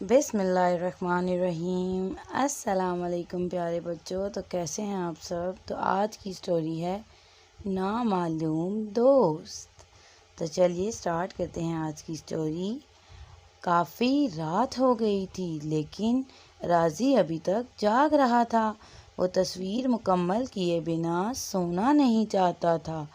बिस्मिल्लाहिर्रहमानिर्रहीम। अस्सलाम वालेकुम प्यारे बच्चों। तो कैसे हैं आप सब। तो आज की स्टोरी है नामालूम दोस्त। तो चलिए स्टार्ट करते हैं आज की स्टोरी। काफ़ी रात हो गई थी लेकिन राजी अभी तक जाग रहा था। वो तस्वीर मुकम्मल किए बिना सोना नहीं चाहता था।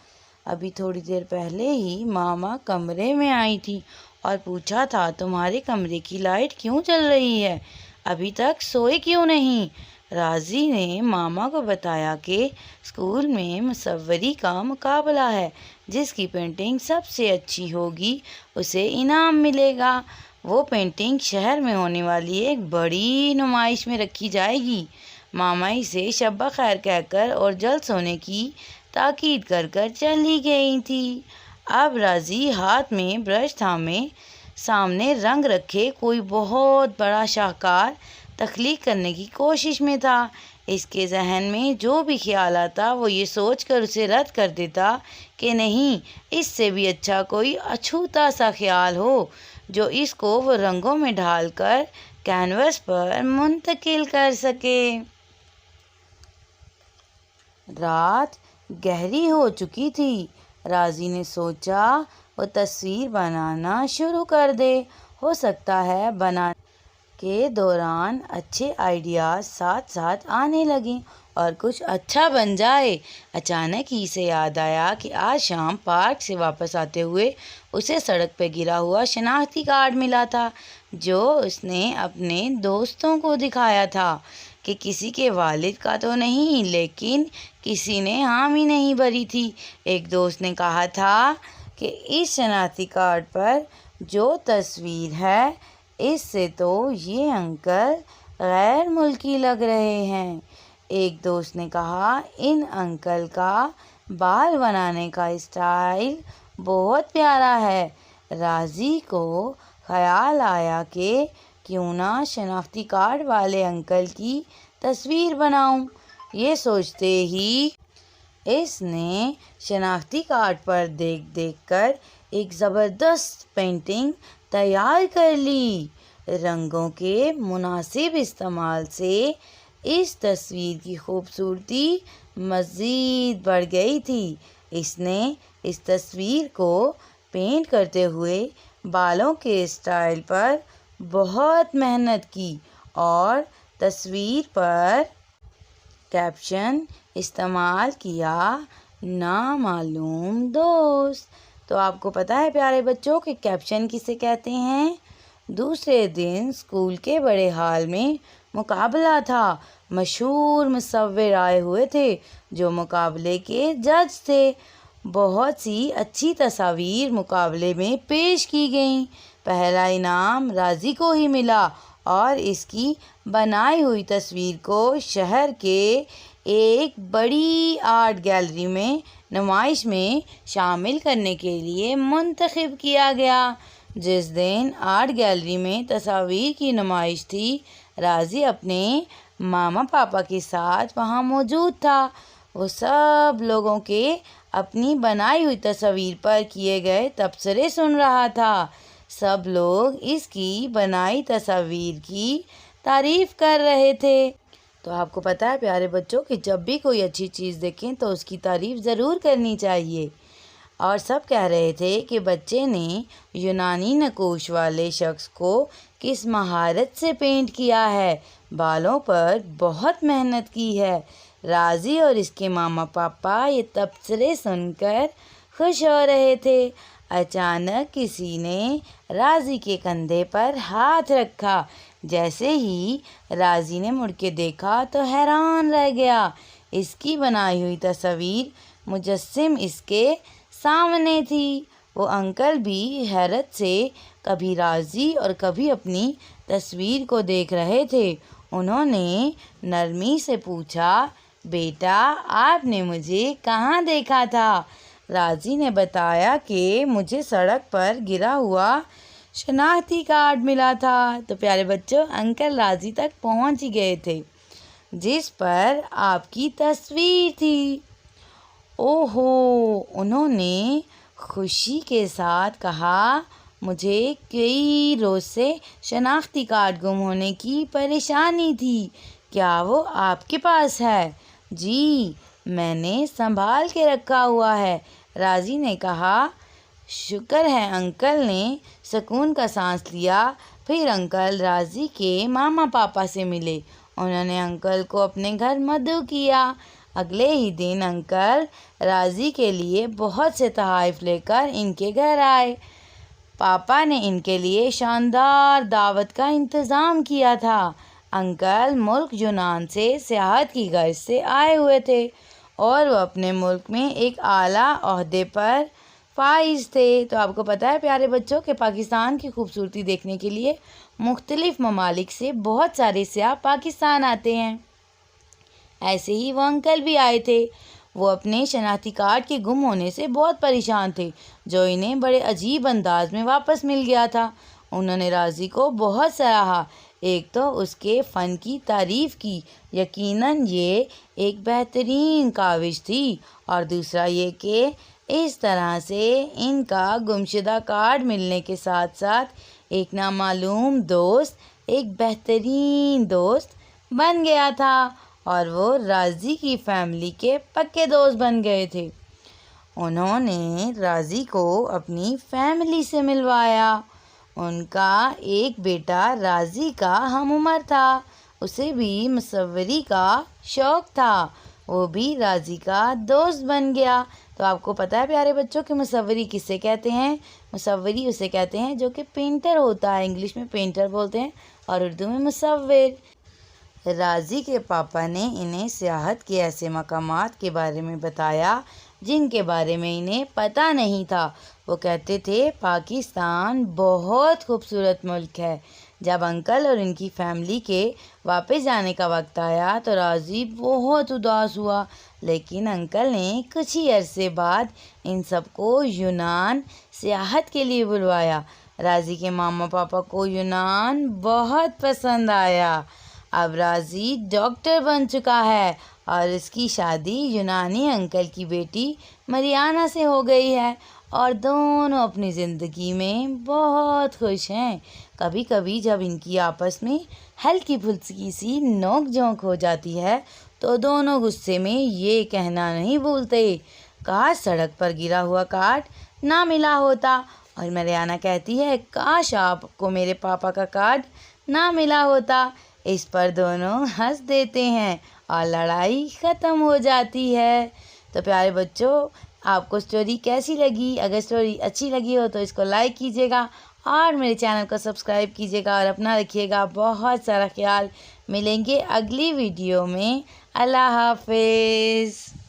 अभी थोड़ी देर पहले ही मामा कमरे में आई थी और पूछा था, तुम्हारे कमरे की लाइट क्यों चल रही है, अभी तक सोए क्यों नहीं। राजी ने मामा को बताया कि स्कूल में मुसव्वरी का मुकाबला है, जिसकी पेंटिंग सबसे अच्छी होगी उसे इनाम मिलेगा। वो पेंटिंग शहर में होने वाली एक बड़ी नुमाइश में रखी जाएगी। मामा इसे शब्बा खैर कहकर और जल्द सोने की ताकीद कर कर चली गई थी। अब राजी हाथ में ब्रश थामे सामने रंग रखे कोई बहुत बड़ा शाहकार तख्लीक करने की कोशिश में था। इसके जहन में जो भी ख्याल आता वो ये सोचकर उसे रद्द कर देता कि नहीं, इससे भी अच्छा कोई अछूता सा ख्याल हो जो इसको वो रंगों में ढालकर कैनवस पर मुंतकिल कर सके। रात गहरी हो चुकी थी। राजी ने सोचा वो तस्वीर बनाना शुरू कर दे। हो सकता है बनाने के दौरान अच्छे आइडियाज साथ साथ आने लगें और कुछ अच्छा बन जाए। अचानक ही इसे याद आया कि आज शाम पार्क से वापस आते हुए उसे सड़क पर गिरा हुआ शनाख्ती कार्ड मिला था, जो उसने अपने दोस्तों को दिखाया था कि किसी के वालिद का तो नहीं, लेकिन किसी ने हामी नहीं भरी थी। एक दोस्त ने कहा था कि इस शनाख्ती कार्ड पर जो तस्वीर है, इससे तो ये अंकल गैर मुल्की लग रहे हैं। एक दोस्त ने कहा, इन अंकल का बाल बनाने का स्टाइल बहुत प्यारा है। राजी को ख्याल आया कि क्यों ना शनाख्ती कार्ड वाले अंकल की तस्वीर बनाऊं। ये सोचते ही इसने शनाख्ती कार्ड पर देख देख कर एक ज़बरदस्त पेंटिंग तैयार कर ली। रंगों के मुनासिब इस्तेमाल से इस तस्वीर की खूबसूरती मज़ीद बढ़ गई थी। इसने इस तस्वीर को पेंट करते हुए बालों के स्टाइल पर बहुत मेहनत की और तस्वीर पर कैप्शन इस्तेमाल किया, नामालूम दोस्त। तो आपको पता है प्यारे बच्चों कि कैप्शन किसे कहते हैं। दूसरे दिन स्कूल के बड़े हॉल में मुकाबला था। मशहूर मुसव्विर आए हुए थे जो मुकाबले के जज थे। बहुत सी अच्छी तस्वीर मुकाबले में पेश की गईं। पहला इनाम राजी को ही मिला और इसकी बनाई हुई तस्वीर को शहर के एक बड़ी आर्ट गैलरी में नुमाइश में शामिल करने के लिए मुंतखब किया गया। जिस दिन आर्ट गैलरी में तस्वीर की नुमाइश थी, राजी अपने मामा पापा के साथ वहां मौजूद था। वो सब लोगों के अपनी बनाई हुई तस्वीर पर किए गए तबसरे सुन रहा था। सब लोग इसकी बनाई तस्वीर की तारीफ कर रहे थे। तो आपको पता है प्यारे बच्चों कि जब भी कोई अच्छी चीज़ देखें तो उसकी तारीफ ज़रूर करनी चाहिए। और सब कह रहे थे कि बच्चे ने यूनानी नकोश वाले शख्स को किस महारत से पेंट किया है, बालों पर बहुत मेहनत की है। राजी और इसके मामा पापा ये तबसरे सुनकर खुश हो रहे थे। अचानक किसी ने राजी के कंधे पर हाथ रखा। जैसे ही राजी ने मुड़ के देखा तो हैरान रह गया। इसकी बनाई हुई तस्वीर मुजस्सिम इसके सामने थी। वो अंकल भी हैरत से कभी राजी और कभी अपनी तस्वीर को देख रहे थे। उन्होंने नरमी से पूछा, बेटा आपने मुझे कहाँ देखा था। राजी ने बताया कि मुझे सड़क पर गिरा हुआ शनाख्ती कार्ड मिला था। तो प्यारे बच्चों, अंकल राजी तक पहुंच ही गए थे जिस पर आपकी तस्वीर थी। ओहो, उन्होंने खुशी के साथ कहा, مجھے کئی روز سے شناختی کارڈ گم ہونے کی پریشانی تھی، کیا وہ آپ کے پاس ہے؟ جی، میں نے سنبھال کے رکھا ہوا ہے، راضی نے کہا۔ شکر ہے، انکل نے سکون کا سانس لیا۔ پھر انکل راضی کے ماما پاپا سے ملے، انہوں نے انکل کو اپنے گھر مدعو کیا۔ اگلے ہی دن انکل راضی کے لیے بہت سے تحائف لے کر ان کے گھر آئے۔ پاپا نے ان کے لیے شاندار دعوت کا انتظام کیا تھا۔ انکل ملک یونان سے سیاحت کی غرض سے آئے ہوئے تھے اور وہ اپنے ملک میں ایک اعلیٰ عہدے پر فائز تھے۔ تو آپ کو پتہ ہے پیارے بچوں کہ پاکستان کی خوبصورتی دیکھنے کے لیے مختلف ممالک سے بہت سارے سیاح پاکستان آتے ہیں۔ ایسے ہی وہ انکل بھی آئے تھے۔ وہ اپنے شناختی کارڈ کے گم ہونے سے بہت پریشان تھے، جو انہیں بڑے عجیب انداز میں واپس مل گیا تھا۔ انہوں نے راضی کو بہت سراہا، ایک تو اس کے فن کی تعریف کی، یقیناً یہ ایک بہترین کاوش تھی، اور دوسرا یہ کہ اس طرح سے ان کا گمشدہ کارڈ ملنے کے ساتھ ساتھ ایک نامعلوم دوست ایک بہترین دوست بن گیا تھا، اور وہ راضی کی فیملی کے پکے دوست بن گئے تھے۔ انہوں نے راضی کو اپنی فیملی سے ملوایا۔ ان کا ایک بیٹا راضی کا ہم عمر تھا، اسے بھی مصوری کا شوق تھا، وہ بھی راضی کا دوست بن گیا۔ تو آپ کو پتہ ہے پیارے بچوں کہ مصوری کسے کہتے ہیں؟ مصوری اسے کہتے ہیں جو کہ پینٹر ہوتا ہے، انگلش میں پینٹر بولتے ہیں اور اردو میں مصور۔ راضی کے پاپا نے انہیں سیاحت کے ایسے مقامات کے بارے میں بتایا جن کے بارے میں انہیں پتہ نہیں تھا۔ وہ کہتے تھے پاکستان بہت خوبصورت ملک ہے۔ جب انکل اور ان کی فیملی کے واپس جانے کا وقت آیا تو راضی بہت اداس ہوا، لیکن انکل نے کچھ ہی عرصے بعد ان سب کو یونان سیاحت کے لیے بلوایا۔ راضی کے ماما پاپا کو یونان بہت پسند آیا۔ اب راضی ڈاکٹر بن چکا ہے اور اس کی شادی یونانی انکل کی بیٹی مریانہ سے ہو گئی ہے، اور دونوں اپنی زندگی میں بہت خوش ہیں۔ کبھی کبھی جب ان کی آپس میں ہلکی پھلکی سی نوک جھونک ہو جاتی ہے تو دونوں غصے میں یہ کہنا نہیں بھولتے، کاش سڑک پر گرا ہوا کارڈ نہ ملا ہوتا، اور مریانہ کہتی ہے کاش آپ کو میرے پاپا کا کارڈ نہ ملا ہوتا۔ اس پر دونوں ہنس دیتے ہیں اور لڑائی ختم ہو جاتی ہے۔ تو پیارے بچوں، آپ کو سٹوری کیسی لگی؟ اگر سٹوری اچھی لگی ہو تو اس کو لائک کیجیے گا اور میرے چینل کو سبسکرائب کیجیے گا، اور اپنا رکھیے گا بہت سارا خیال۔ ملیں گے اگلی ویڈیو میں۔ اللہ حافظ۔